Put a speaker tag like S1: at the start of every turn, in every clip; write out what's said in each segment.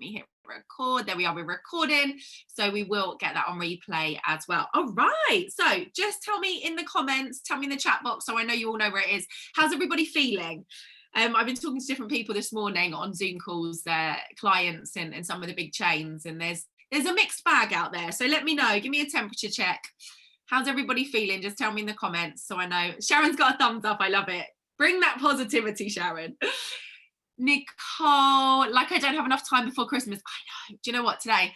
S1: me hit record. There we are, we're recording. So we will get that on replay as well. All right. So just tell me in the comments, tell me in the chat box, so I know you all know where it is. How's everybody feeling? I've been talking to different people this morning on Zoom calls, their clients and some of the big chains, and there's a mixed bag out there. So let me know, give me a temperature check. How's everybody feeling? Just tell me in the comments so I know. Sharon's got a thumbs up. I love it. Bring that positivity, Sharon. Nicole, like I don't have enough time before Christmas. I know. Do you know what? Today,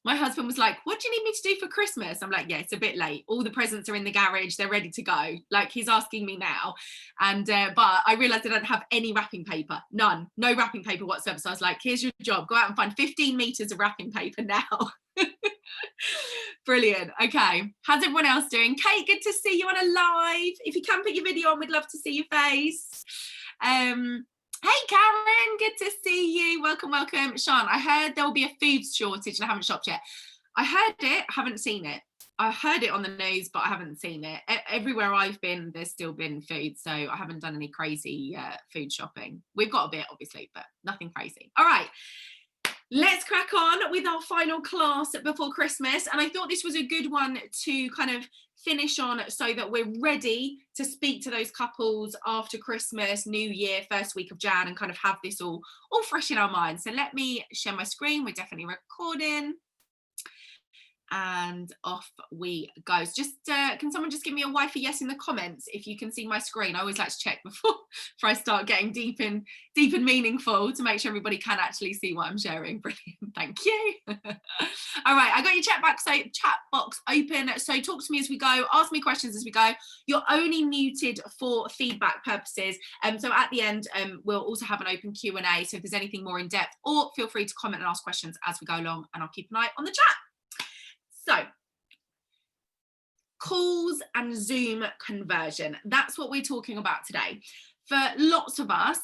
S1: my husband was like, what do you need me to do for Christmas? I'm like, yeah, it's a bit late. All the presents are in the garage. They're ready to go. Like, he's asking me now. And, but I realized I don't have any wrapping paper. None. No wrapping paper whatsoever. So I was like, here's your job. Go out and find 15 meters of wrapping paper now. Brilliant. Okay. How's everyone else doing? Kate, good to see you on a live. If you can put your video on, we'd love to see your face. Hey Karen, good to see you. Welcome, welcome. Sean, I heard there will be a food shortage and I haven't shopped yet. I heard it, haven't seen it. I heard it on the news, but I haven't seen it. Everywhere I've been, there's still been food. So I haven't done any crazy food shopping. We've got a bit, obviously, but nothing crazy. All right. Let's crack on with our final class before Christmas. And I thought this was a good one to kind of finish on so that we're ready to speak to those couples after Christmas, New Year, first week of Jan, and kind of have this all fresh in our minds. So let me share my screen. We're definitely recording. And off we go. Just can someone just give me a wifey yes in the comments if you can see my screen? I always like to check before I start getting deep and meaningful to make sure everybody can actually see what I'm sharing. Brilliant, thank you. All right, I got your chat box open. So talk to me as we go, ask me questions as we go. You're only muted for feedback purposes. So at the end, we'll also have an open Q&A. So if there's anything more in depth, or feel free to comment and ask questions as we go along, and I'll keep an eye on the chat. So, calls and Zoom conversion. That's what we're talking about today. For lots of us,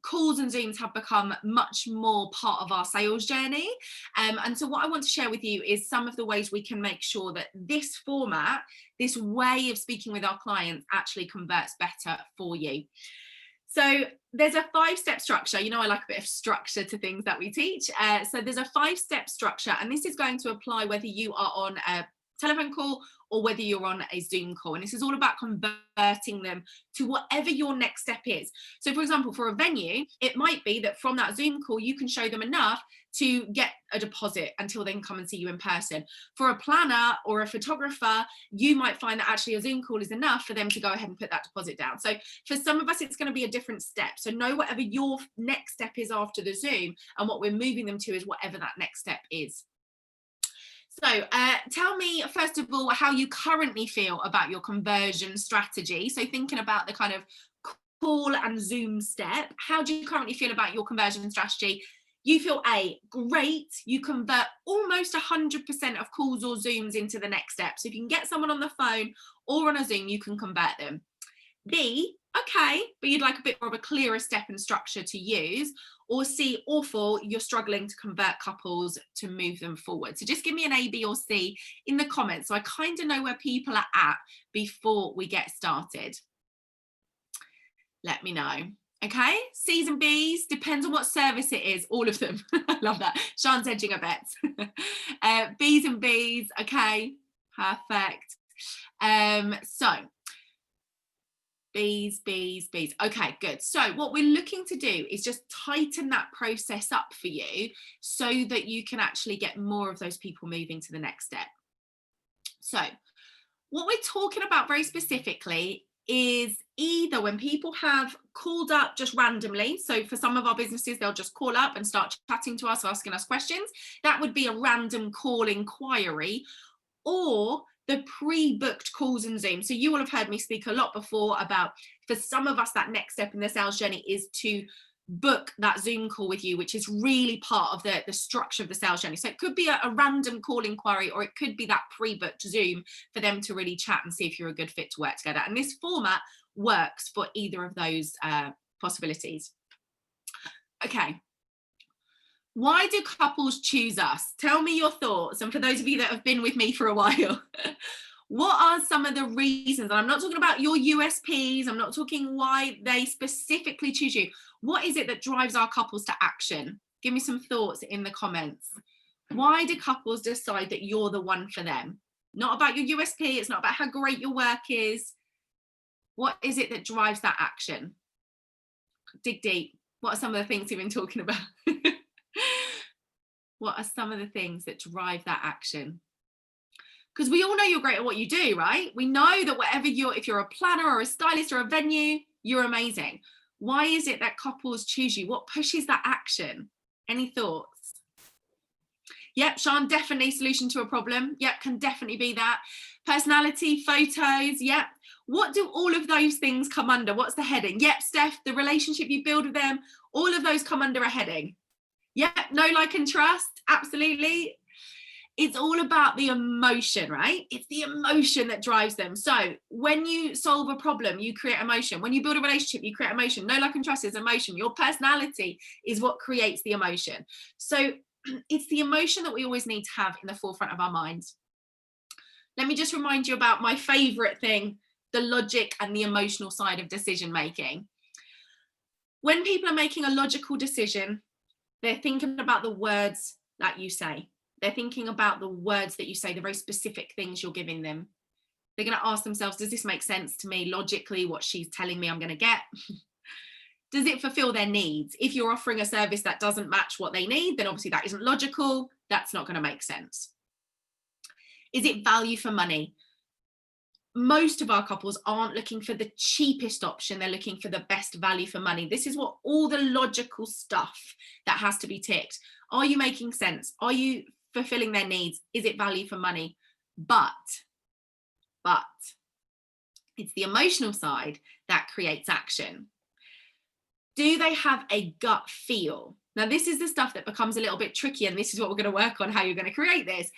S1: calls and Zooms have become much more part of our sales journey. And so what I want to share with you is some of the ways we can make sure that this format, this way of speaking with our clients, actually converts better for you. So there's a 5-step structure. You know, I like a bit of structure to things that we teach. So there's a 5-step structure, and this is going to apply whether you are on a telephone call or whether you're on a Zoom call. And this is all about converting them to whatever your next step is. So for example, for a venue, it might be that from that Zoom call, you can show them enough to get a deposit until they can come and see you in person. For a planner or a photographer, you might find that actually a Zoom call is enough for them to go ahead and put that deposit down. So for some of us, it's going to be a different step. So know whatever your next step is after the Zoom, and what we're moving them to is whatever that next step is. So tell me, first of all, how you currently feel about your conversion strategy. So thinking about the kind of call and Zoom step, how do you currently feel about your conversion strategy? You feel A, great, you convert almost 100% of calls or Zooms into the next step. So if you can get someone on the phone or on a Zoom, you can convert them. B, okay, but you'd like a bit more of a clearer step and structure to use. Or C, awful, you're struggling to convert couples to move them forward. So just give me an A, B or C in the comments so I kind of know where people are at before we get started. Let me know. Okay, C's and B's, depends on what service it is, all of them. I love that. Sean's edging a bet. B's and B's, okay, perfect. So, B's. Okay, good. So what we're looking to do is just tighten that process up for you so that you can actually get more of those people moving to the next step. So what we're talking about very specifically is either when people have called up just randomly. So for some of our businesses, they'll just call up and start chatting to us, asking us questions. That would be a random call inquiry, or the pre-booked calls and Zoom. So you will have heard me speak a lot before about, for some of us, that next step in the sales journey is to book that Zoom call with you, which is really part of the structure of the sales journey. So it could be a random call inquiry, or it could be that pre-booked Zoom for them to really chat and see if you're a good fit to work together. And this format works for either of those possibilities. Okay. Why do couples choose us? Tell me your thoughts. And for those of you that have been with me for a while, what are some of the reasons? And I'm not talking about your USPs. I'm not talking why they specifically choose you. What is it that drives our couples to action? Give me some thoughts in the comments. Why do couples decide that you're the one for them? Not about your USP, it's not about how great your work is. What is it that drives that action? Dig deep. What are some of the things you've been talking about? What are some of the things that drive that action? Because we all know you're great at what you do, right? We know that whatever if you're a planner or a stylist or a venue, you're amazing. Why is it that couples choose you? What pushes that action? Any thoughts? Yep, Sean, definitely solution to a problem. Yep, can definitely be that. Personality, photos, yep. What do all of those things come under? What's the heading? Yep, Steph, the relationship you build with them, all of those come under a heading. Yep, know, like, and trust, absolutely. It's all about the emotion, right? It's the emotion that drives them. So when you solve a problem, you create emotion. When you build a relationship, you create emotion. Know, like, and trust is emotion. Your personality is what creates the emotion. So it's the emotion that we always need to have in the forefront of our minds. Let me just remind you about my favorite thing, the logic and the emotional side of decision making. When people are making a logical decision, they're thinking about the words that you say. They're thinking about the words that you say, the very specific things you're giving them. They're going to ask themselves, does this make sense to me logically, what she's telling me I'm going to get? Does it fulfill their needs? If you're offering a service that doesn't match what they need, then obviously that isn't logical. That's not going to make sense. Is it value for money? Most of our couples aren't looking for the cheapest option. They're looking for the best value for money. This is what all the logical stuff that has to be ticked. Are you making sense? Are you fulfilling their needs? Is it value for money? But it's the emotional side that creates action. Do they have a gut feel? Now, this is the stuff that becomes a little bit tricky, and this is what we're going to work on, how you're going to create this.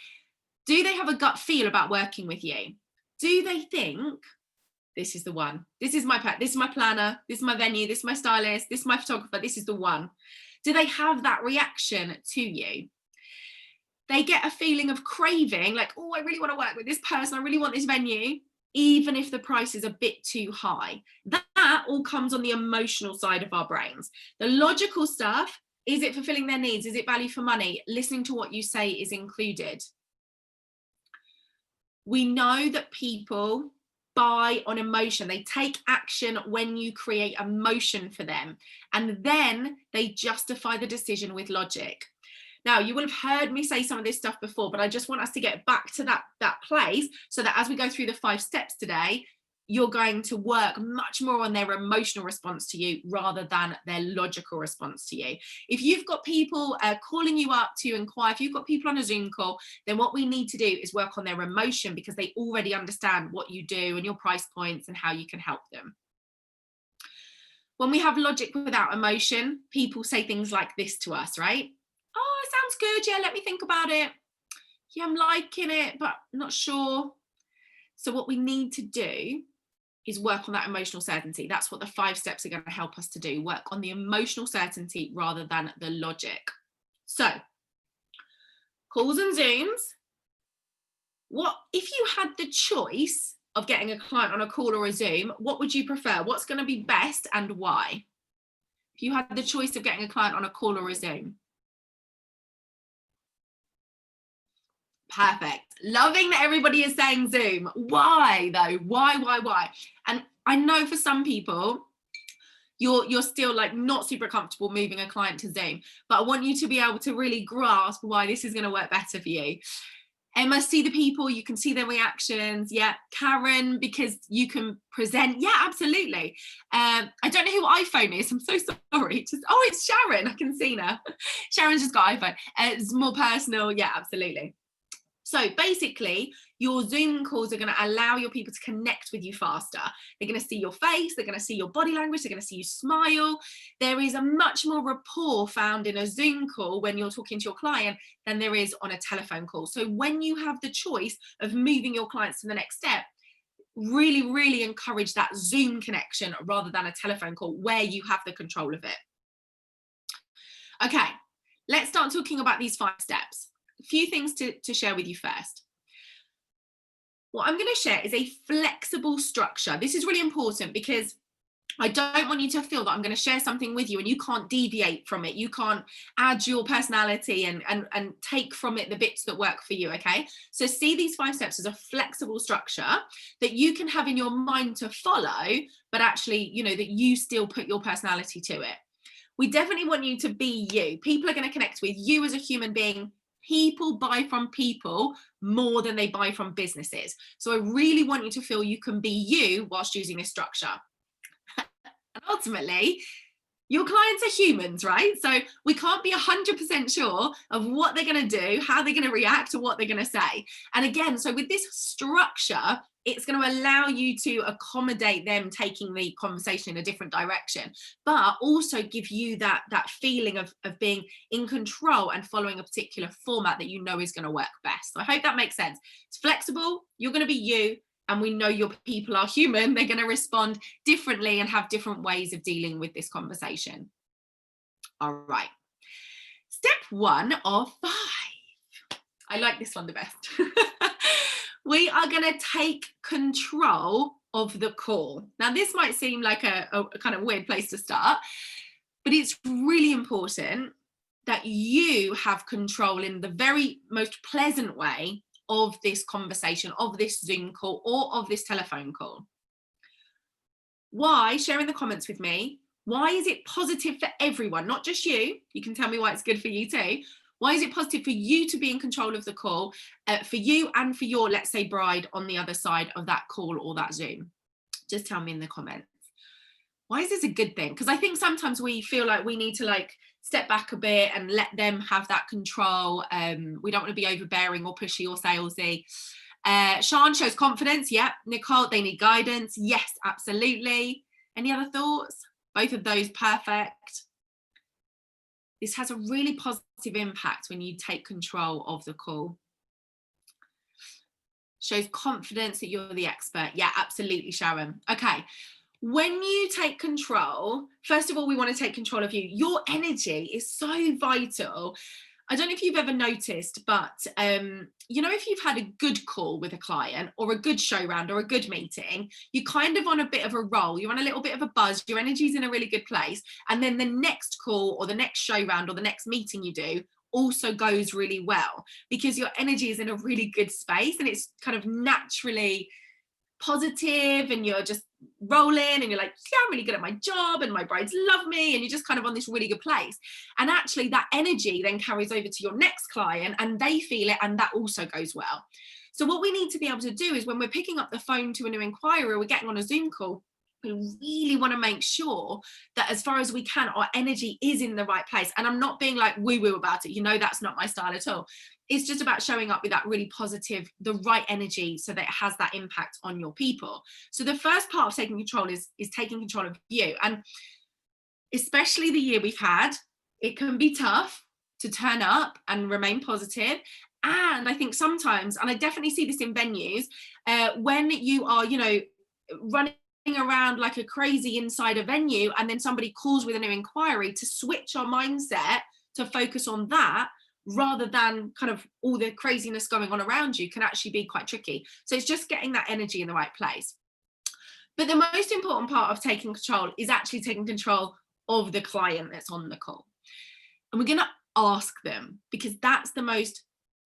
S1: Do they have a gut feel about working with you? Do they think this is the one? This is my planner, this is my venue, this is my stylist, this is my photographer, this is the one. Do they have that reaction to you? They get a feeling of craving, like, oh, I really want to work with this person, I really want this venue, even if the price is a bit too high. That all comes on the emotional side of our brains. The logical stuff, is it fulfilling their needs? Is it value for money? Listening to what you say is included. We know that people buy on emotion. They take action when you create emotion for them, and then they justify the decision with logic. Now, you will have heard me say some of this stuff before, but I just want us to get back to that place so that as we go through the 5 steps today, you're going to work much more on their emotional response to you rather than their logical response to you. If you've got people calling you up to inquire, if you've got people on a Zoom call, then what we need to do is work on their emotion, because they already understand what you do and your price points and how you can help them. When we have logic without emotion, people say things like this to us, right? Oh, it sounds good. Yeah, let me think about it. Yeah, I'm liking it, but I'm not sure. So what we need to do is work on that emotional certainty. That's what the 5 steps are going to help us to do. Work on the emotional certainty rather than the logic. So, calls and Zooms. What if you had the choice of getting a client on a call or a Zoom? What would you prefer? What's going to be best and why? If you had the choice of getting a client on a call or a Zoom. Perfect. Loving that everybody is saying Zoom. Why though? Why? And I know for some people, you're still like not super comfortable moving a client to Zoom, but I want you to be able to really grasp why this is going to work better for you. Emma, see the people, you can see their reactions. Yeah. Karen, because you can present. Yeah, absolutely. I don't know who iPhone is. I'm so sorry. It's Sharon. I can see now. Sharon's just got iPhone. It's more personal. Yeah, absolutely. So basically, your Zoom calls are going to allow your people to connect with you faster. They're going to see your face, they're going to see your body language, they're going to see you smile. There is a much more rapport found in a Zoom call when you're talking to your client than there is on a telephone call. So when you have the choice of moving your clients to the next step, really, really encourage that Zoom connection rather than a telephone call where you have the control of it. Okay, let's start talking about these 5 steps. A few things to share with you first. What I'm going to share is a flexible structure. This is really important because I don't want you to feel that I'm going to share something with you and you can't deviate from it. You can't add your personality and take from it the bits that work for you, okay? So see these 5 steps as a flexible structure that you can have in your mind to follow, but actually, you know, that you still put your personality to it. We definitely want you to be you. People are going to connect with you as a human being. People buy from people more than they buy from businesses. So I really want you to feel you can be you whilst using this structure. And ultimately, your clients are humans, right? So we can't be 100% sure of what they're going to do, how they're going to react, or what they're going to say. And again, so with this structure, it's going to allow you to accommodate them taking the conversation in a different direction, but also give you that feeling of being in control and following a particular format that you know is going to work best. So I hope that makes sense. It's flexible. You're going to be you. And we know your people are human, they're going to respond differently and have different ways of dealing with this conversation. All right. Step 1 of 5. I like this one the best. We are going to take control of the call. Now, this might seem like a kind of weird place to start, but it's really important that you have control in the very most pleasant way of this conversation, of this Zoom call, or of this telephone call. Why? Share in the comments with me. Why is it positive for everyone, not just you? You can tell me why it's good for you too. Why is it positive for you to be in control of the call, for you and for your, let's say, bride on the other side of that call or that Zoom? Just tell me in the comments. Why is this a good thing? Because I think sometimes we feel like we need to like step back a bit and let them have that control. We don't want to be overbearing or pushy or salesy. Sean shows confidence. Yep. Nicole, they need guidance. Yes, absolutely. Any other thoughts? Both of those, perfect. This has a really positive impact when you take control of the call. Shows confidence that you're the expert. Yeah, absolutely, Sharon. Okay. When you take control, first of all, we want to take control of you. Your energy is so vital. I don't know if you've ever noticed, but you know, if you've had a good call with a client or a good show round or a good meeting, you're kind of on a bit of a roll. You're on a little bit of a buzz. Your energy's in a really good place. And then the next call or the next show round or the next meeting you do also goes really well because your energy is in a really good space and it's kind of naturally positive and you're just rolling and you're like, yeah, I'm really good at my job and my brides love me, and you're just kind of on this really good place. And actually that energy then carries over to your next client and they feel it, and that also goes well. So what we need to be able to do is when we're picking up the phone to a new inquiry or we're getting on a Zoom call, we really want to make sure that as far as we can, our energy is in the right place. And I'm not being like woo-woo about it. You know, that's not my style at all. It's just about showing up with that really positive, the right energy so that it has that impact on your people. So the first part of taking control is taking control of you. And especially the year we've had, it can be tough to turn up and remain positive. And I think sometimes, and I definitely see this in venues, when you are, you know, running around like a crazy inside a venue and then somebody calls with a new inquiry, to switch our mindset to focus on that rather than kind of all the craziness going on around you can actually be quite tricky. So it's just getting that energy in the right place. But the most important part of taking control is actually taking control of the client that's on the call. And we're going to ask them, because that's the most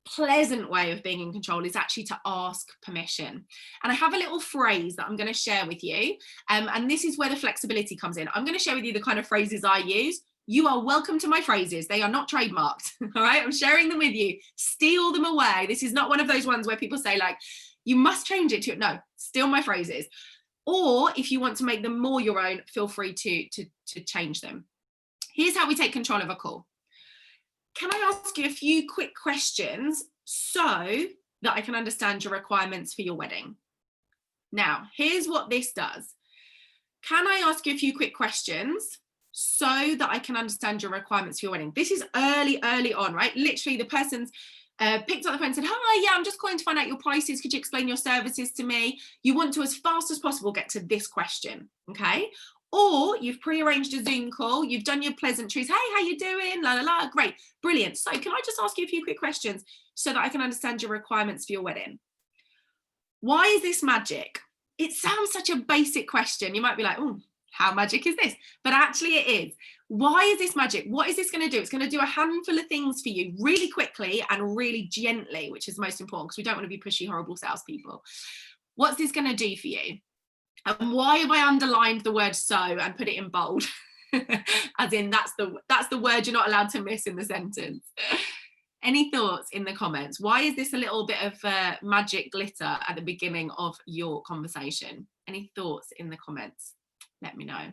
S1: pleasant way of being in control, is actually to ask permission. And I have a little phrase that I'm going to share with you. And this is where the flexibility comes in. I'm going to share with you the kind of phrases I use. You are welcome to my phrases. They are not trademarked. All right. I'm sharing them with you. Steal them away. This is not one of those ones where people say like, you must change it to it. No, steal my phrases. Or if you want to make them more your own, feel free to change them. Here's how we take control of a call. Can I ask you a few quick questions so that I can understand your requirements for your wedding? Now, here's what this does. Can I ask you a few quick questions so that I can understand your requirements for your wedding? This is early on, right? Literally the person's picked up the phone and said, hi, yeah, I'm just calling to find out your prices. Could you explain your services to me? You want to, as fast as possible, get to this question, okay? Or you've pre-arranged a Zoom call, you've done your pleasantries, hey, how you doing, la la la, great, brilliant. So can I just ask you a few quick questions so that I can understand your requirements for your wedding? Why is this magic? It sounds such a basic question. You might be like, oh, How magic is this? But actually it is. Why is this magic? What is this going to do? It's going to do a handful of things for you really quickly and really gently, which is most important because we don't want to be pushy, horrible salespeople. What's this going to do for you? And why have I underlined the word so and put it in bold? As in that's the word you're not allowed to miss in the sentence. Any thoughts in the comments? Why is this a little bit of magic glitter at the beginning of your conversation? Any thoughts in the comments? Let me know.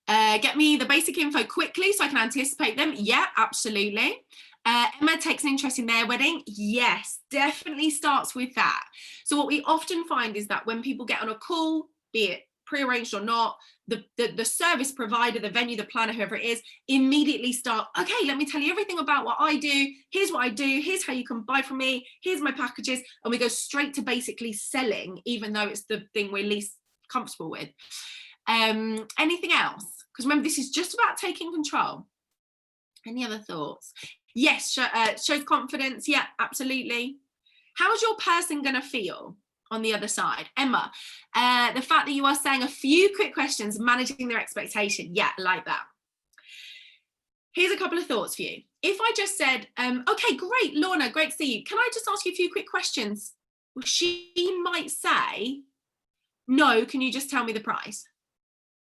S1: Get me the basic info quickly so I can anticipate them. Yeah, absolutely. Emma takes an interest in their wedding. Yes, definitely starts with that. So what we often find is that when people get on a call, be it prearranged or not, the service provider, the venue, the planner, whoever it is, immediately start, okay, let me tell you everything about what I do. Here's what I do. Here's how you can buy from me. Here's my packages. And we go straight to basically selling, even though it's the thing we're least comfortable with. Anything else? Because remember, this is just about taking control. Any other thoughts? Yes, shows confidence. Yeah, absolutely. How's your person going to feel on the other side? Emma, the fact that you are saying a few quick questions, managing their expectation. Yeah, like that. Here's a couple of thoughts for you. If I just said, okay, great, Lorna, great to see you. Can I just ask you a few quick questions? Well, she might say, no, can you just tell me the price?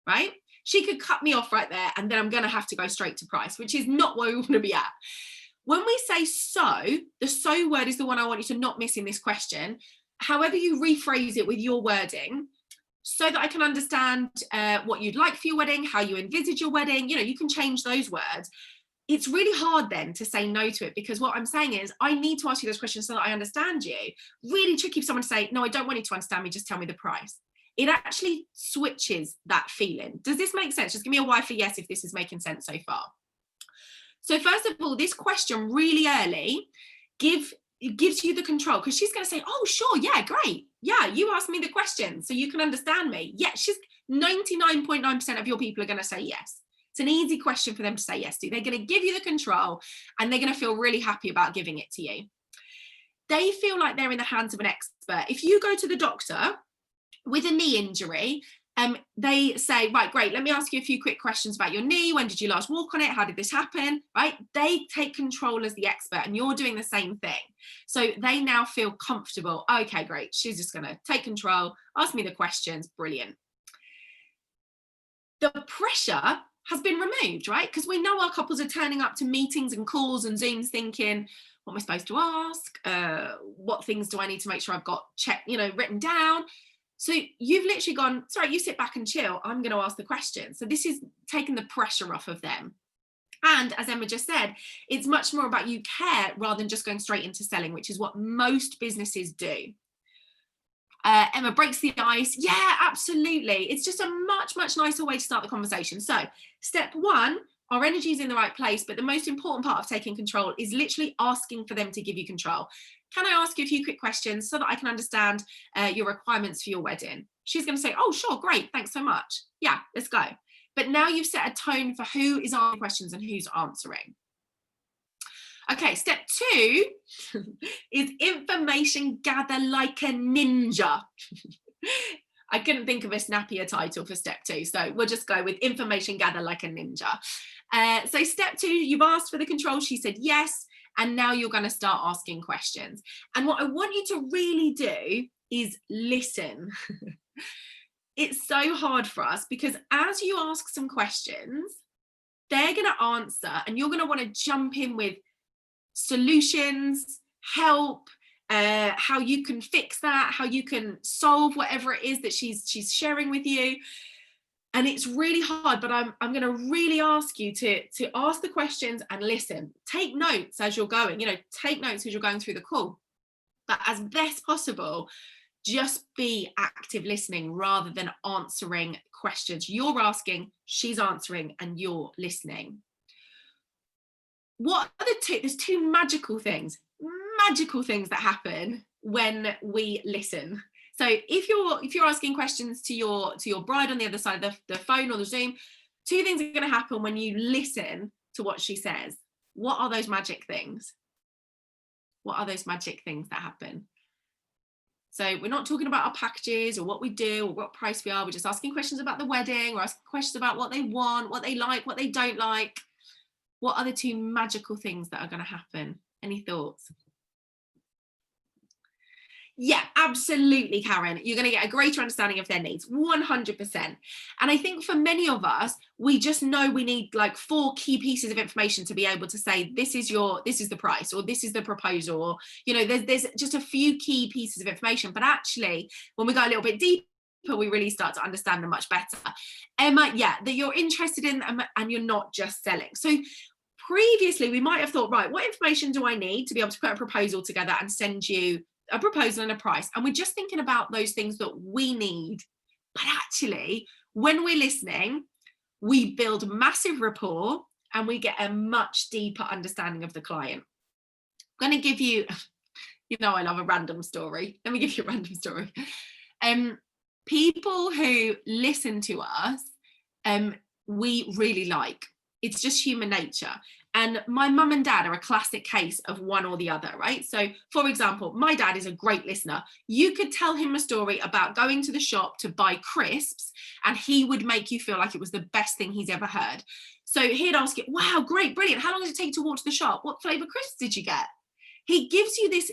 S1: Right? She could cut me off right there and then I'm going to have to go straight to price, which is not where we want to be at. When we say so, the so word is the one I want you to not miss in this question. However you rephrase it with your wording, so that I can understand what you'd like for your wedding, how you envisage your wedding, you can change those words. It's really hard then to say no to it, because what I'm saying is I need to ask you those questions so that I understand you. Really tricky for someone to say, no, I don't want you to understand me, just tell me the price. It actually switches that feeling. Does this make sense? Just give me a Y for yes if this is making sense so far. So first of all, this question really early gives you the control, because she's going to say, oh, sure, yeah, great. Yeah, you asked me the question so you can understand me. Yeah, 99.9% of your people are going to say yes. It's an easy question for them to say yes to. They're going to give you the control and they're going to feel really happy about giving it to you. They feel like they're in the hands of an expert. If you go to the doctor with a knee injury, they say, right, great, let me ask you a few quick questions about your knee. When did you last walk on it? How did this happen? Right? They take control as the expert and you're doing the same thing. So they now feel comfortable. Okay, great. She's just going to take control, ask me the questions. Brilliant. The pressure has been removed, right? Because we know our couples are turning up to meetings and calls and Zooms thinking, what am I supposed to ask? What things do I need to make sure I've got written down? So you've literally gone, sorry, you sit back and chill. I'm going to ask the question. So this is taking the pressure off of them. And as Emma just said, it's much more about you care rather than just going straight into selling, which is what most businesses do. Emma breaks the ice. Yeah, absolutely. It's just a much, much nicer way to start the conversation. So step one, our energy is in the right place, but the most important part of taking control is literally asking for them to give you control. Can I ask you a few quick questions so that I can understand your requirements for your wedding? She's going to say, oh, sure, great, thanks so much. Yeah, let's go. But now you've set a tone for who is asking questions and who's answering. Okay, step two is information gather like a ninja. I couldn't think of a snappier title for step two, so we'll just go with information gather like a ninja. So step two, you've asked for the control. She said yes. And now you're going to start asking questions. And what I want you to really do is listen. It's so hard for us because as you ask some questions, they're going to answer and you're going to want to jump in with solutions, help, how you can fix that, how you can solve whatever it is that she's sharing with you. And it's really hard, but I'm going to really ask you to ask the questions and listen. Take notes as you're going, take notes as you're going through the call. But as best possible, just be active listening rather than answering questions. You're asking, she's answering, and you're listening. What are there's two magical things that happen when we listen. So if you're asking questions to your bride on the other side of the phone or the Zoom, two things are going to happen when you listen to what she says. What are those magic things? What are those magic things that happen? So we're not talking about our packages or what we do or what price we are. We're just asking questions about the wedding. We're asking questions about what they want, what they like, what they don't like. What are the two magical things that are going to happen? Any thoughts? Yeah, absolutely, Karen. You're going to get a greater understanding of their needs, 100%. And I think for many of us, we just know we need like 4 key pieces of information to be able to say, this is the price, or this is the proposal, or, you know, there's just a few key pieces of information. But actually, when we go a little bit deeper, we really start to understand them much better. Emma, yeah, that you're interested in them and you're not just selling. So previously, we might have thought, right, what information do I need to be able to put a proposal together and send you a proposal and a price? And we're just thinking about those things that we need. But actually, when we're listening, we build massive rapport and we get a much deeper understanding of the client. I'm going to give you, you know, I love a random story. Let me give you a random story. People who listen to us, we really like. It's just human nature. And my mum and dad are a classic case of one or the other, right? So, for example, my dad is a great listener. You could tell him a story about going to the shop to buy crisps, and he would make you feel like it was the best thing he's ever heard. So he'd ask you, wow, great, brilliant. How long did it take to walk to the shop? What flavour crisps did you get? He gives you this,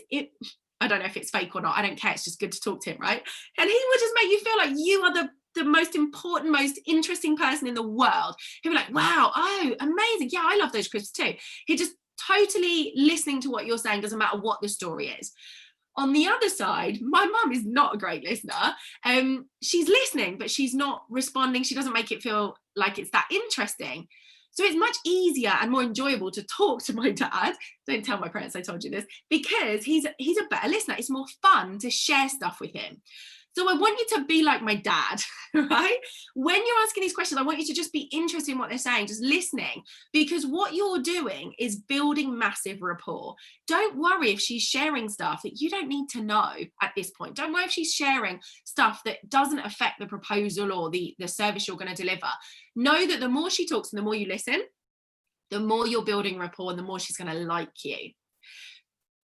S1: I don't know if it's fake or not. I don't care. It's just good to talk to him, right? And he would just make you feel like you are the most important, most interesting person in the world. He'd be like, wow, oh, amazing. Yeah, I love those crisps too. He just totally listening to what you're saying, doesn't matter what the story is. On the other side, my mum is not a great listener. She's listening, but she's not responding. She doesn't make it feel like it's that interesting. So it's much easier and more enjoyable to talk to my dad. Don't tell my parents I told you this, because he's a better listener. It's more fun to share stuff with him. So I want you to be like my dad, right? When you're asking these questions, I want you to just be interested in what they're saying, just listening, because what you're doing is building massive rapport. Don't worry if she's sharing stuff that you don't need to know at this point. Don't worry if she's sharing stuff that doesn't affect the proposal or the service you're going to deliver. Know that the more she talks and the more you listen, the more you're building rapport and the more she's going to like you.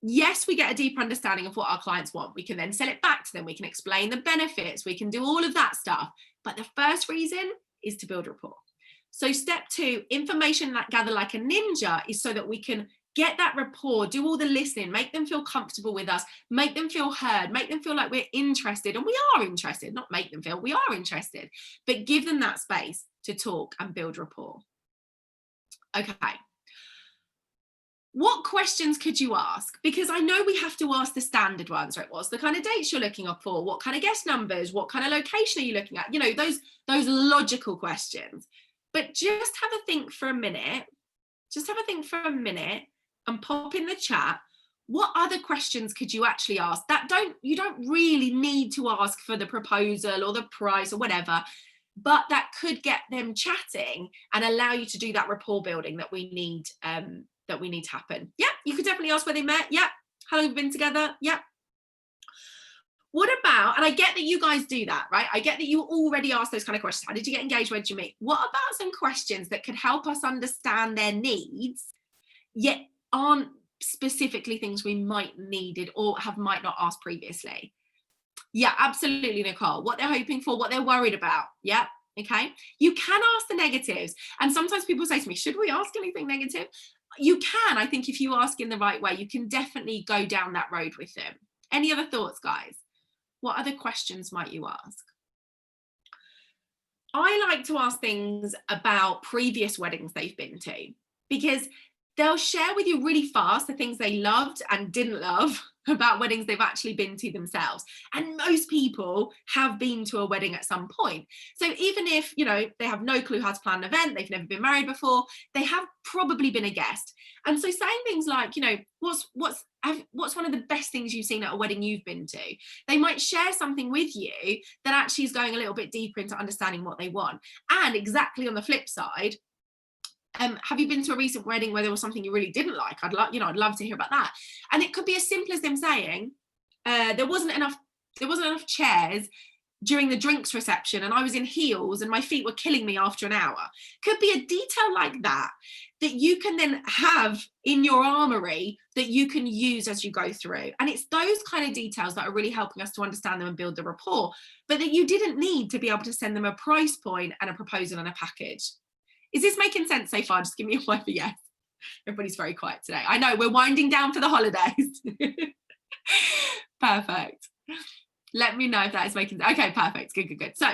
S1: Yes, we get a deeper understanding of what our clients want. We can then sell it back to them. We can explain the benefits. We can do all of that stuff. But the first reason is to build rapport. So step 2, information that gather like a ninja, is so that we can get that rapport, do all the listening, make them feel comfortable with us, make them feel heard, make them feel like we're interested. And we are interested, not make them feel, we are interested, but give them that space to talk and build rapport. Okay. What questions could you ask? Because I know we have to ask the standard ones, right? What's the kind of dates you're looking up for? What kind of guest numbers? What kind of location are you looking at? You know, those logical questions. But just have a think for a minute. Just have a think for a minute and pop in the chat. What other questions could you actually ask that you don't really need to ask for the proposal or the price or whatever, but that could get them chatting and allow you to do that rapport building that we need to happen. Yeah, you could definitely ask where they met. Yeah, how long have you been together? Yeah. What about, and I get that you guys do that, right? I get that you already ask those kind of questions. How did you get engaged? Where did you meet? What about some questions that could help us understand their needs, yet aren't specifically things we might needed or might not ask previously? Yeah, absolutely, Nicole. What they're hoping for, what they're worried about. Yeah. Okay. You can ask the negatives. And sometimes people say to me, should we ask anything negative? You can. I think if you ask in the right way, you can definitely go down that road with them. Any other thoughts, guys? What other questions might you ask? I like to ask things about previous weddings they've been to, because they'll share with you really fast the things they loved and didn't love about weddings they've actually been to themselves. And most people have been to a wedding at some point. So even if, you know, they have no clue how to plan an event, they've never been married before, they have probably been a guest. And so saying things like, you know, what's one of the best things you've seen at a wedding you've been to? They might share something with you that actually is going a little bit deeper into understanding what they want. And exactly on the flip side, have you been to a recent wedding where there was something you really didn't like? I'd love to hear about that. And it could be as simple as them saying, there wasn't enough chairs during the drinks reception and I was in heels and my feet were killing me after an hour. Could be a detail like that that you can then have in your armory that you can use as you go through. And it's those kind of details that are really helping us to understand them and build the rapport, but that you didn't need to be able to send them a price point and a proposal and a package. Is this making sense so far? Just give me a word for yes. Everybody's very quiet today. I know, we're winding down for the holidays. Perfect. Let me know if that is making sense. Okay, perfect. Good. So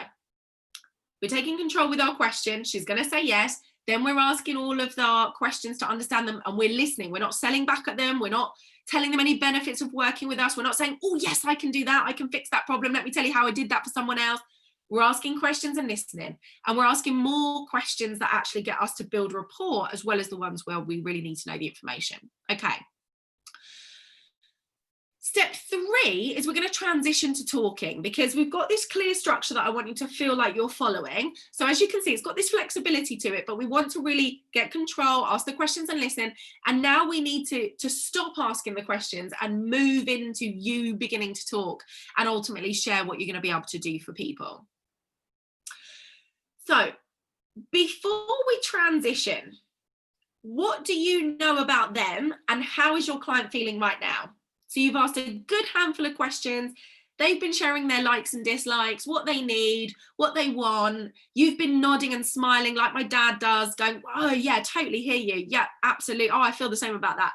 S1: we're taking control with our question. She's going to say yes. Then we're asking all of the questions to understand them and we're listening. We're not selling back at them. We're not telling them any benefits of working with us. We're not saying, oh, yes, I can do that. I can fix that problem. Let me tell you how I did that for someone else. We're asking questions and listening. And we're asking more questions that actually get us to build rapport as well as the ones where we really need to know the information. Okay. Step 3 is we're going to transition to talking because we've got this clear structure that I want you to feel like you're following. So as you can see, it's got this flexibility to it, but we want to really get control, ask the questions and listen. And now we need to stop asking the questions and move into you beginning to talk and ultimately share what you're going to be able to do for people. So before we transition, what do you know about them and how is your client feeling right now? So you've asked a good handful of questions. They've been sharing their likes and dislikes, what they need, what they want. You've been nodding and smiling like my dad does, going, oh yeah, totally hear you. Yeah, absolutely. Oh, I feel the same about that.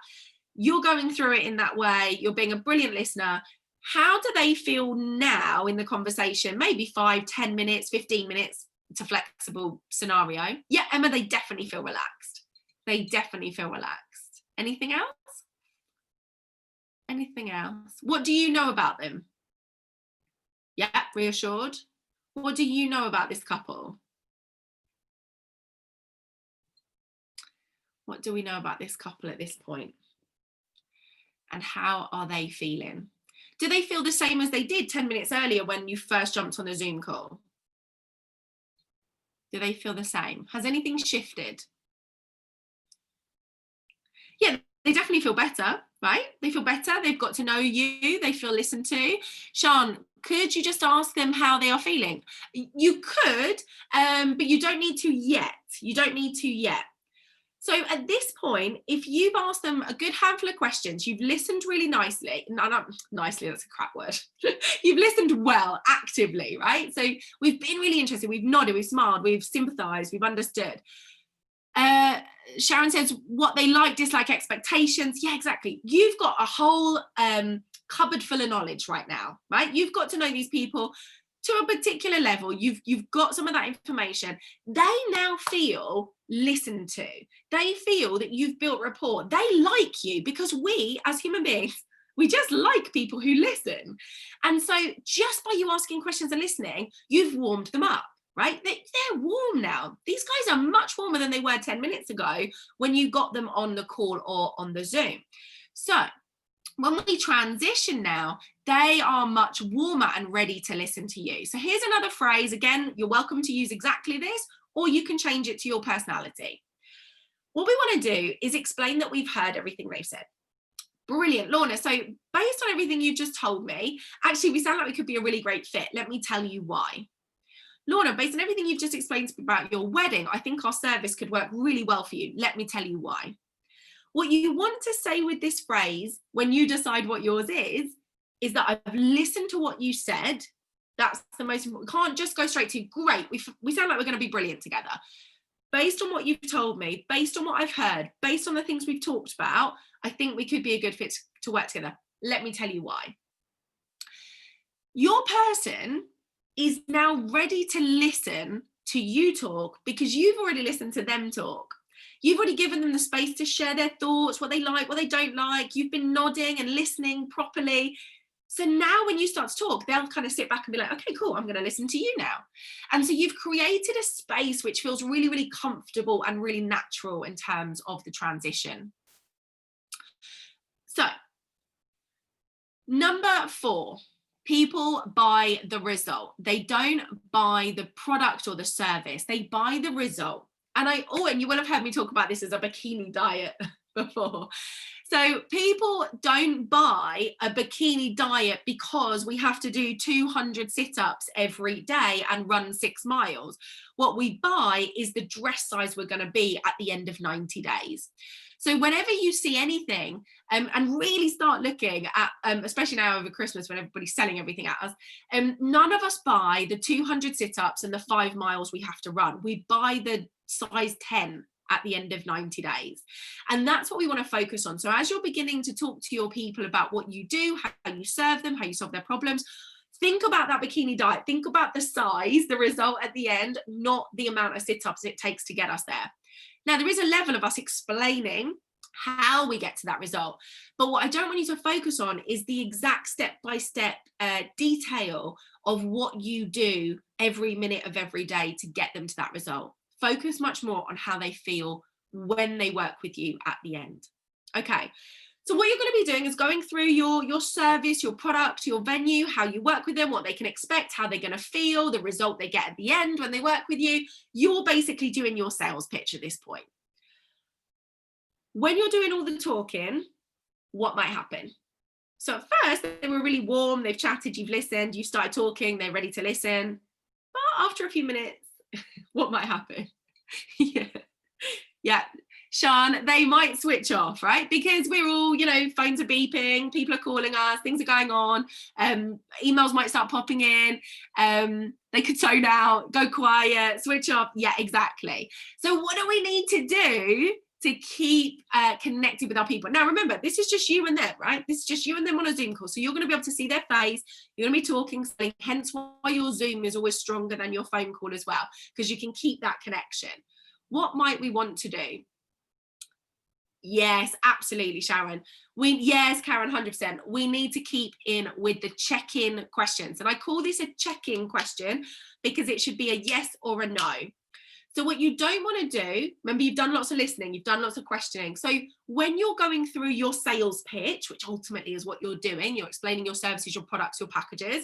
S1: You're going through it in that way. You're being a brilliant listener. How do they feel now in the conversation? Maybe 5, 10 minutes, 15 minutes. It's a flexible scenario. Yeah, Emma, they definitely feel relaxed. They definitely feel relaxed. Anything else? Anything else? What do you know about them? Yeah, reassured. What do you know about this couple? What do we know about this couple at this point? And how are they feeling? Do they feel the same as they did 10 minutes earlier when you first jumped on the Zoom call? Do they feel the same? Has anything shifted? Yeah, they definitely feel better, right? They feel better. They've got to know you. They feel listened to. Sean, could you just ask them how they are feeling? You could, but you don't need to yet. You don't need to yet. So at this point, if you've asked them a good handful of questions, you've listened really nicely. No, not nicely, that's a crap word. You've listened well, actively, right? So we've been really interested. We've nodded, we've smiled, we've sympathized, we've understood. Sharon says what they like, dislike, expectations. Yeah, exactly. You've got a whole cupboard full of knowledge right now, right? You've got to know these people to a particular level. You've got some of that information. They now feel listened to. They feel that you've built rapport. They like you because we as human beings, we just like people who listen. And so just by you asking questions and listening, you've warmed them up. Right? They're warm now. These guys are much warmer than they were 10 minutes ago when you got them on the call or on the Zoom. So when we transition now, they are much warmer and ready to listen to you. So here's another phrase. Again, you're welcome to use exactly this, or you can change it to your personality. What we want to do is explain that we've heard everything they've said. Brilliant, Lorna. So based on everything you just told me, actually, we sound like we could be a really great fit. Let me tell you why. Lorna, based on everything you've just explained about your wedding, I think our service could work really well for you. Let me tell you why. What you want to say with this phrase when you decide what yours is that I've listened to what you said. That's the most important. Can't just go straight to, great, we sound like we're going to be brilliant together. Based on what you've told me, based on what I've heard, based on the things we've talked about, I think we could be a good fit to work together. Let me tell you why. Your person is now ready to listen to you talk because you've already listened to them talk. You've already given them the space to share their thoughts, what they like, what they don't like. You've been nodding and listening properly. So now when you start to talk, they'll kind of sit back and be like, okay, cool, I'm going to listen to you now. And so you've created a space which feels really, really comfortable and really natural in terms of the transition. So, number 4. People buy the result. They don't buy the product or the service. They buy the result. And you will have heard me talk about this as a bikini diet. before. So people don't buy a bikini diet because we have to do 200 sit-ups every day and run 6 miles. What we buy is the dress size we're going to be at the end of 90 days. So whenever you see anything, and really start looking at, especially now over Christmas when everybody's selling everything at us, none of us buy the 200 sit-ups and the 5 miles we have to run. We buy the size 10 at the end of 90 days. And that's what we want to focus on. So as you're beginning to talk to your people about what you do, how you serve them, how you solve their problems, think about that bikini diet. Think about the size, the result at the end, not the amount of sit-ups it takes to get us there. Now, there is a level of us explaining how we get to that result. But what I don't want you to focus on is the exact step-by-step detail of what you do every minute of every day to get them to that result. Focus much more on how they feel when they work with you at the end. Okay, so what you're going to be doing is going through your service, your product, your venue, how you work with them, what they can expect, how they're going to feel, the result they get at the end when they work with you. You're basically doing your sales pitch at this point. When you're doing all the talking, what might happen? So at first, they were really warm, they've chatted, you've listened, you started talking, they're ready to listen. But after a few minutes, what might happen? yeah, Sean, they might switch off, right? Because we're all, phones are beeping, people are calling us, things are going on, emails might start popping in, they could tone out, go quiet, switch off. Yeah, exactly. So what do we need to do to keep connected with our people? Now, remember, this is just you and them, right? This is just you and them on a Zoom call. So you're going to be able to see their face. You're going to be talking, hence why your Zoom is always stronger than your phone call as well, because you can keep that connection. What might we want to do? Yes, absolutely, Sharon. Yes, Karen, 100%. We need to keep in with the check-in questions. And I call this a check-in question because it should be a yes or a no. So what you don't want to do, remember, you've done lots of listening, you've done lots of questioning. So when you're going through your sales pitch, which ultimately is what you're doing, you're explaining your services, your products, your packages,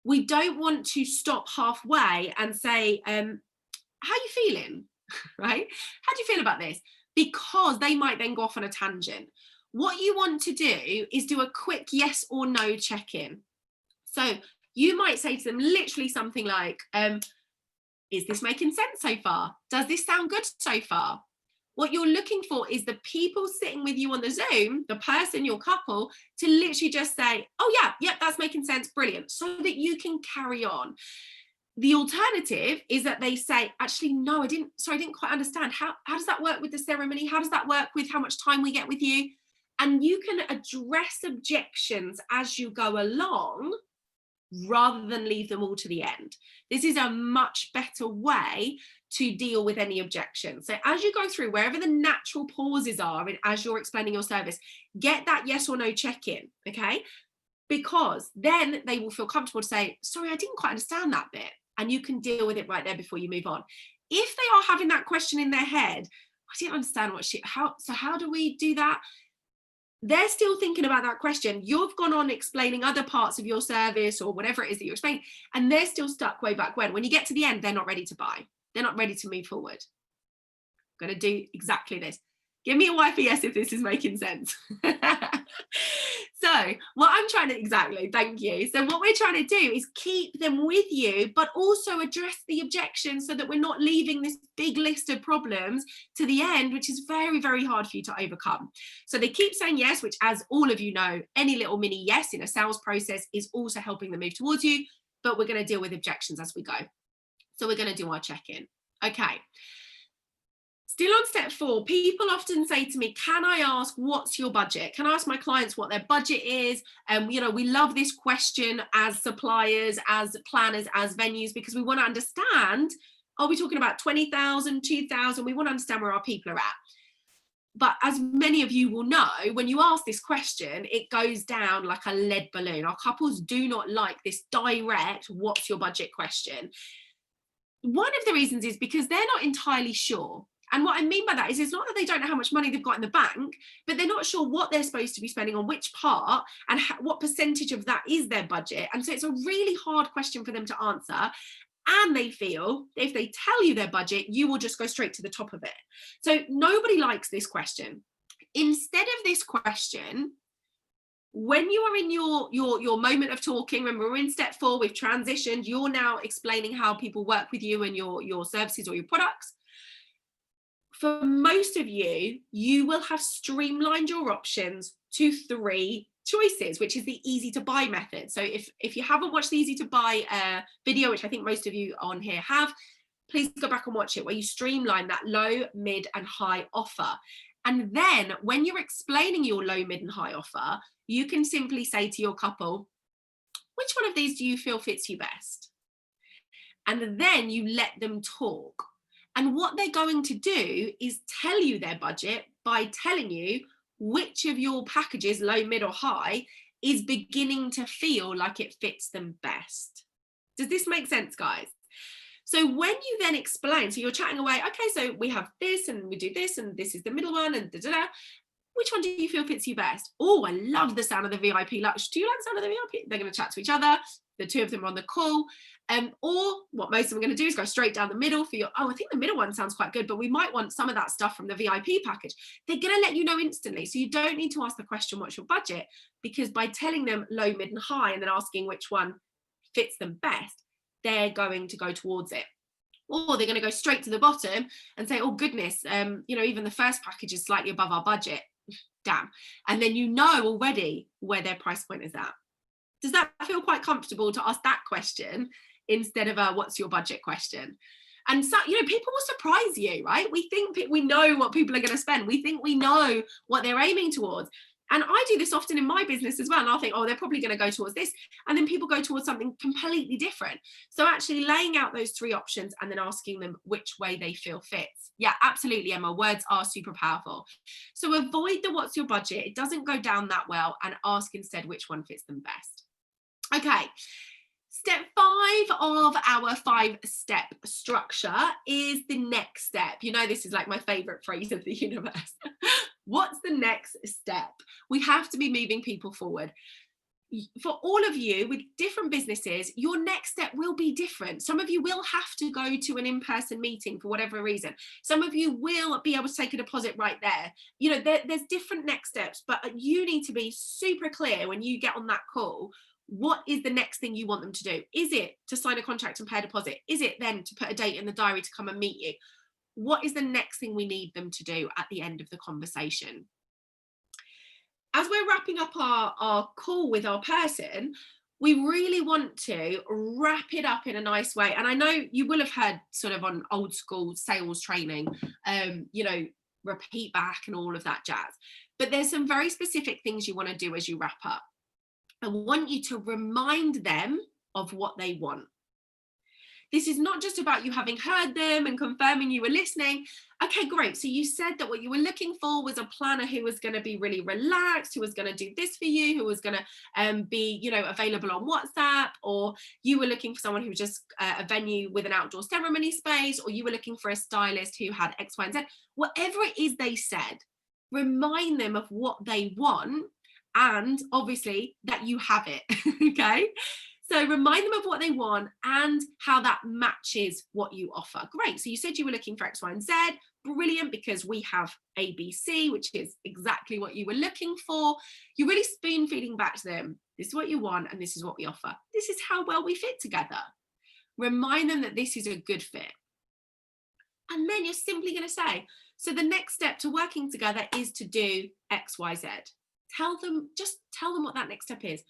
S1: we don't want to stop halfway and say, how are you feeling? Right? How do you feel about this? Because they might then go off on a tangent. What you want to do is do a quick yes or no check-in. So you might say to them literally something like, is this making sense so far? Does this sound good so far? What you're looking for is the people sitting with you on the Zoom, the person, your couple, to literally just say, oh yeah, that's making sense, brilliant, so that you can carry on. The alternative is that they say, actually, no, I didn't quite understand. How does that work with the ceremony? How does that work with how much time we get with you? And you can address objections as you go along, rather than leave them all to the end. This is a much better way to deal with any objections. So as you go through, wherever the natural pauses are, and as you're explaining your service, get that yes or no check-in, okay? Because then they will feel comfortable to say, sorry, I didn't quite understand that bit. And you can deal with it right there before you move on. If they are having that question in their head, I didn't understand how do we do that? They're still thinking about that question. You've gone on explaining other parts of your service or whatever it is that you're explaining, and they're still stuck way back when. When you get to the end, they're not ready to buy. They're not ready to move forward. I'm going to do exactly this. Give me a Y for yes if this is making sense. So what I'm trying to, exactly, thank you. So what we're trying to do is keep them with you, but also address the objections so that we're not leaving this big list of problems to the end, which is very, very hard for you to overcome. So they keep saying yes, which, as all of you know, any little mini yes in a sales process is also helping them move towards you, but we're going to deal with objections as we go. So we're going to do our check-in. Okay. Still on step 4, people often say to me, can I ask what's your budget? Can I ask my clients what their budget is? We love this question as suppliers, as planners, as venues, because we want to understand, are we talking about 20,000, 2,000? We want to understand where our people are at. But as many of you will know, when you ask this question, it goes down like a lead balloon. Our couples do not like this direct, what's your budget question. One of the reasons is because they're not entirely sure. And what I mean by that is it's not that they don't know how much money they've got in the bank, but they're not sure what they're supposed to be spending on which part and what percentage of that is their budget. And so it's a really hard question for them to answer. and they feel if they tell you their budget, you will just go straight to the top of it. So nobody likes this question. Instead of this question, when you are in your moment of talking, remember we're in step 4, we've transitioned, you're now explaining how people work with you and your services or your products. For most of you, you will have streamlined your options to 3 choices, which is the easy to buy method. So if you haven't watched the easy to buy video, which I think most of you on here have, please go back and watch it, where you streamline that low, mid and high offer. And then when you're explaining your low, mid and high offer, you can simply say to your couple, which one of these do you feel fits you best? And then you let them talk. And what they're going to do is tell you their budget by telling you which of your packages, low, mid or high, is beginning to feel like it fits them best. Does this make sense, guys? So when you then explain, so you're chatting away, okay, so we have this and we do this and this is the middle one and da-da-da. Which one do you feel fits you best? Oh, I love the sound of the VIP lunch. Do you like the sound of the VIP? They're going to chat to each other. The 2 of them are on the call. Or what most of them are going to do is go straight down the middle for your, oh, I think the middle one sounds quite good, but we might want some of that stuff from the VIP package. They're going to let you know instantly. So you don't need to ask the question, what's your budget? Because by telling them low, mid and high and then asking which one fits them best, they're going to go towards it. Or they're going to go straight to the bottom and say, oh goodness, even the first package is slightly above our budget. Damn. And then you know already where their price point is at. Does that feel quite comfortable to ask that question instead of a what's your budget question? And so, people will surprise you, right? We think we know what people are going to spend. We think we know what they're aiming towards. And I do this often in my business as well. And I'll think, oh, they're probably going to go towards this. And then people go towards something completely different. So actually laying out those 3 options and then asking them which way they feel fits. Yeah, absolutely, Emma. Words are super powerful. So avoid the what's your budget. It doesn't go down that well, and ask instead which one fits them best. Okay. Step 5 of our 5-step structure is the next step. This is like my favorite phrase of the universe. What's the next step? We have to be moving people forward. For all of you with different businesses, your next step will be different. Some of you will have to go to an in-person meeting for whatever reason. Some of you will be able to take a deposit right there. There's different next steps, but you need to be super clear when you get on that call. What is the next thing you want them to do? Is it to sign a contract and pay a deposit? Is it then to put a date in the diary to come and meet you? What is the next thing we need them to do at the end of the conversation? As we're wrapping up our call with our person, we really want to wrap it up in a nice way. And I know you will have heard sort of on old school sales training, repeat back and all of that jazz. But there's some very specific things you want to do as you wrap up. I want you to remind them of what they want. This is not just about you having heard them and confirming you were listening. Okay, great. So you said that what you were looking for was a planner who was going to be really relaxed, who was going to do this for you, who was going to be, available on WhatsApp, or you were looking for someone who was just a venue with an outdoor ceremony space, or you were looking for a stylist who had X, Y, and Z. Whatever it is they said, remind them of what they want, and obviously that you have it. Okay. So remind them of what they want and how that matches what you offer. Great. So you said you were looking for X, Y, and Z. Brilliant, because we have ABC, which is exactly what you were looking for. You're really spoon feeding back to them. This is what you want and this is what we offer. This is how well we fit together. Remind them that this is a good fit. And then you're simply going to say, so the next step to working together is to do X, Y, Z. Tell them what that next step is.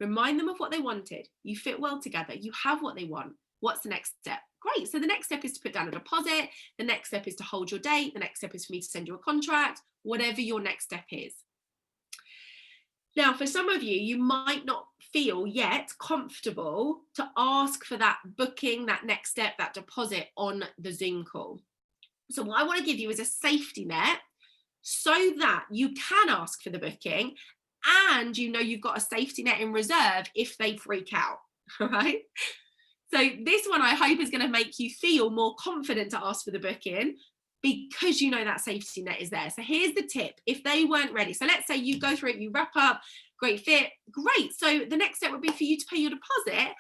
S1: Remind them of what they wanted. You fit well together. You have what they want. What's the next step? Great. So the next step is to put down a deposit. The next step is to hold your date. The next step is for me to send you a contract, whatever your next step is. Now, for some of you, you might not feel yet comfortable to ask for that booking, that next step, that deposit on the Zoom call. So what I want to give you is a safety net so that you can ask for the booking, and you've got a safety net in reserve if they freak out, right? So this one I hope is going to make you feel more confident to ask for the booking, because you know that safety net is there. So here's the tip. If they weren't ready, so let's say you go through it, you wrap up, great fit, great. So the next step would be for you to pay your deposit,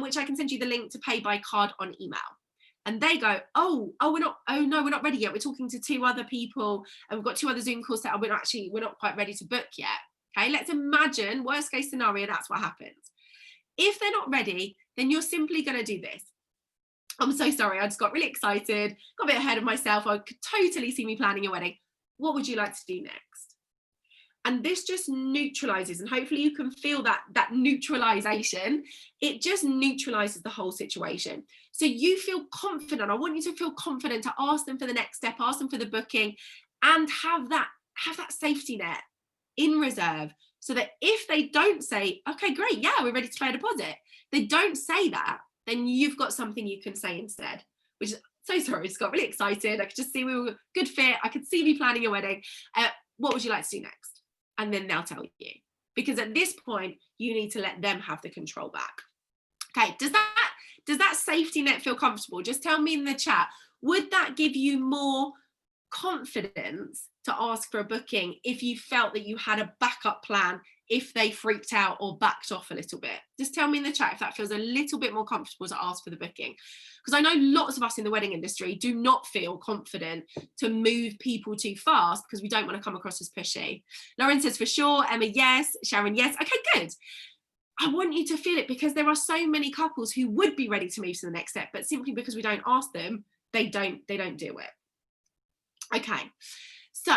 S1: which I can send you the link to pay by card on email. And they go, oh, we're not ready yet. We're talking to 2 other people and we've got 2 other Zoom calls set up. We're not quite ready to book yet. Okay, let's imagine worst case scenario, that's what happens. If they're not ready, then you're simply going to do this. I'm so sorry, I just got really excited, got a bit ahead of myself. I could totally see me planning a wedding. What would you like to do next? And this just neutralizes, and hopefully you can feel that neutralization. It just neutralizes the whole situation. So you feel confident. I want you to feel confident to ask them for the next step, ask them for the booking, and have that safety net in reserve, so that if they don't say, okay, great, yeah, we're ready to pay a deposit, they don't say that, then you've got something you can say instead, which is, so sorry, just got really excited. I could just see we were a good fit. I could see me planning a wedding. What would you like to do next? And then they'll tell you, because at this point, you need to let them have the control back. Okay, does that safety net feel comfortable? Just tell me in the chat, would that give you more confidence to ask for a booking if you felt that you had a backup plan if they freaked out or backed off a little bit? Just tell me in the chat if that feels a little bit more comfortable to ask for the booking, because I know lots of us in the wedding industry do not feel confident to move people too fast because we don't want to come across as pushy. Lauren says for sure, Emma yes, Sharon yes. Okay, good. I want you to feel it, because there are so many couples who would be ready to move to the next step, but simply because we don't ask them, they don't do it. Okay, so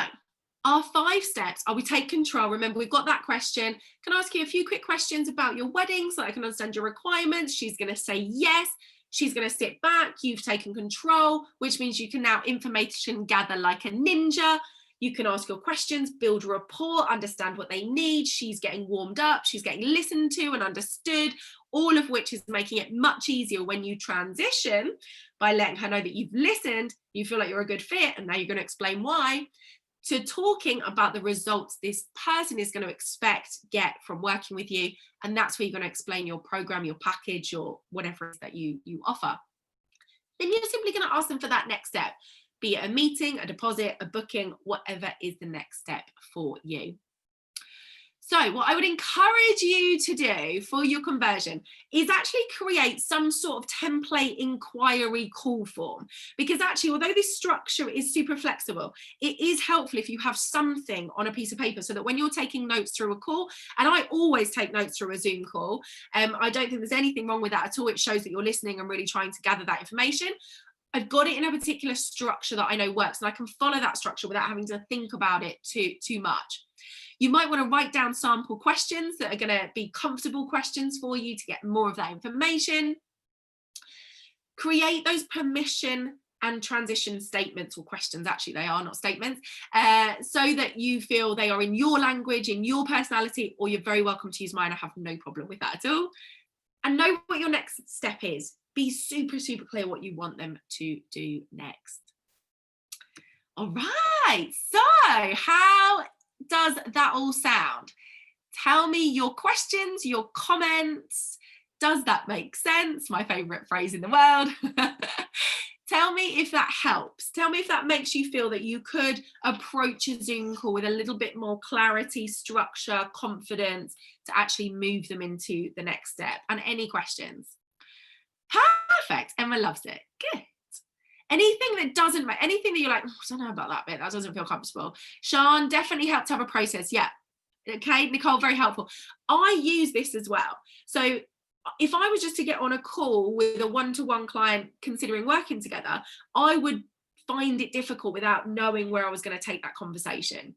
S1: our 5 steps are: we take control. Remember, we've got that question. Can I ask you a few quick questions about your wedding so that I can understand your requirements? She's going to say yes. She's going to sit back. You've taken control, which means you can now information gather like a ninja. You can ask your questions, build rapport, understand what they need. She's getting warmed up. She's getting listened to and understood, all of which is making it much easier when you transition by letting her know that you've listened, you feel like you're a good fit, and now you're going to explain why, to talking about the results this person is going to get from working with you. And that's where you're going to explain your program, your package, or whatever it is that you offer. Then you're simply going to ask them for that next step, be it a meeting, a deposit, a booking, whatever is the next step for you. So what I would encourage you to do for your conversion is actually create some sort of template inquiry call form, because actually, although this structure is super flexible, it is helpful if you have something on a piece of paper, so that when you're taking notes through a call, and I always take notes through a Zoom call, I don't think there's anything wrong with that at all. It shows that you're listening and really trying to gather that information. I've got it in a particular structure that I know works, and I can follow that structure without having to think about it too much. You might want to write down sample questions that are going to be comfortable questions for you to get more of that information. Create those permission and transition statements, or questions, actually they are not statements, so that you feel they are in your language, in your personality, or you're very welcome to use mine. I have no problem with that at all. And know what your next step is. Be super, super clear what you want them to do next. All right, so how does that all sound? Tell me your questions, your comments. Does that make sense? My favorite phrase in the world. Tell me if that helps. Tell me if that makes you feel that you could approach a Zoom call with a little bit more clarity, structure, confidence to actually move them into the next step. And any questions? Perfect. Emma loves it. Good. Anything that doesn't make, anything that you're like, oh, I don't know about that bit, that doesn't feel comfortable. Sean, definitely helped to have a process. Yeah. Okay, Nicole, very helpful. I use this as well. So if I was just to get on a call with a one-to-one client considering working together, I would find it difficult without knowing where I was going to take that conversation.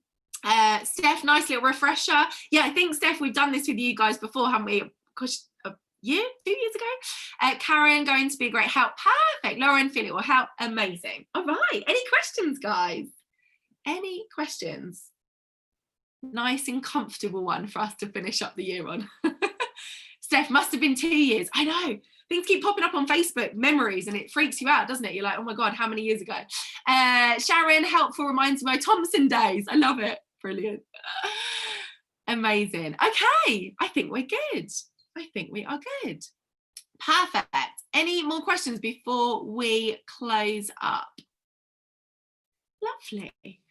S1: Steph, nice little refresher. Yeah, I think, Steph, we've done this with you guys before, haven't we? Gosh, 2 years ago. Karen, going to be a great help. Perfect. Lauren, feel it will help. Amazing. All right. Any questions, guys? Any questions? Nice and comfortable one for us to finish up the year on. Steph, must have been 2 years. I know. Things keep popping up on Facebook, memories, and it freaks you out, doesn't it? You're like, oh my God, how many years ago? Sharon, helpful, reminds me of my Thompson days. I love it. Brilliant. Amazing. Okay. I think we're good. I think we are good. Perfect. Any more questions before we close up? Lovely.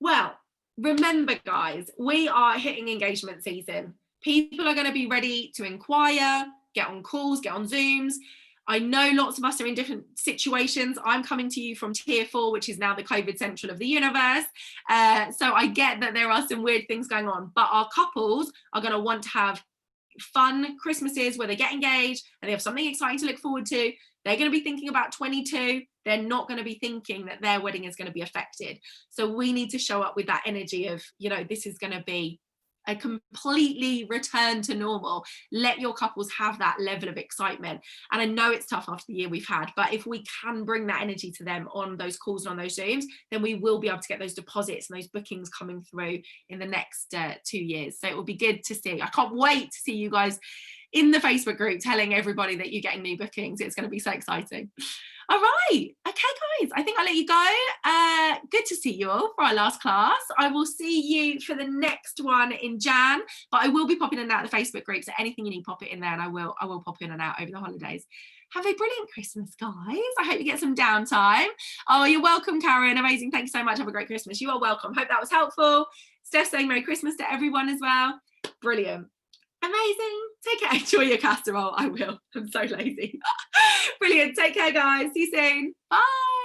S1: Well, remember guys, we are hitting engagement season. People are going to be ready to inquire, get on calls, get on Zooms. I know lots of us are in different situations. I'm coming to you from tier 4, which is now the COVID central of the universe. So I get that there are some weird things going on, but our couples are going to want to have fun Christmases where they get engaged and they have something exciting to look forward to. They're going to be thinking about 22. They're not going to be thinking that their wedding is going to be affected. So we need to show up with that energy of, you know, this is going to be a completely return to normal. Let your couples have that level of excitement. And I know it's tough after the year we've had, but if we can bring that energy to them on those calls and on those Zooms, then we will be able to get those deposits and those bookings coming through in the next 2 years. So it will be good to see. I can't wait to see you guys in the Facebook group telling everybody that you're getting new bookings. It's going to be so exciting. All right. Okay, guys, I think I'll let you go. Good to see you all for our last class. I will see you for the next one in Jan, but I will be popping in and out of the Facebook group. So anything you need, pop it in there and I will pop in and out over the holidays. Have a brilliant Christmas, guys. I hope you get some downtime. Oh, you're welcome, Karen. Amazing. Thank you so much. Have a great Christmas. You are welcome. Hope that was helpful. Steph saying Merry Christmas to everyone as well. Brilliant. Amazing. Take care. Enjoy your casserole. I will. I'm so lazy. Brilliant. Take care, guys. See you soon. Bye.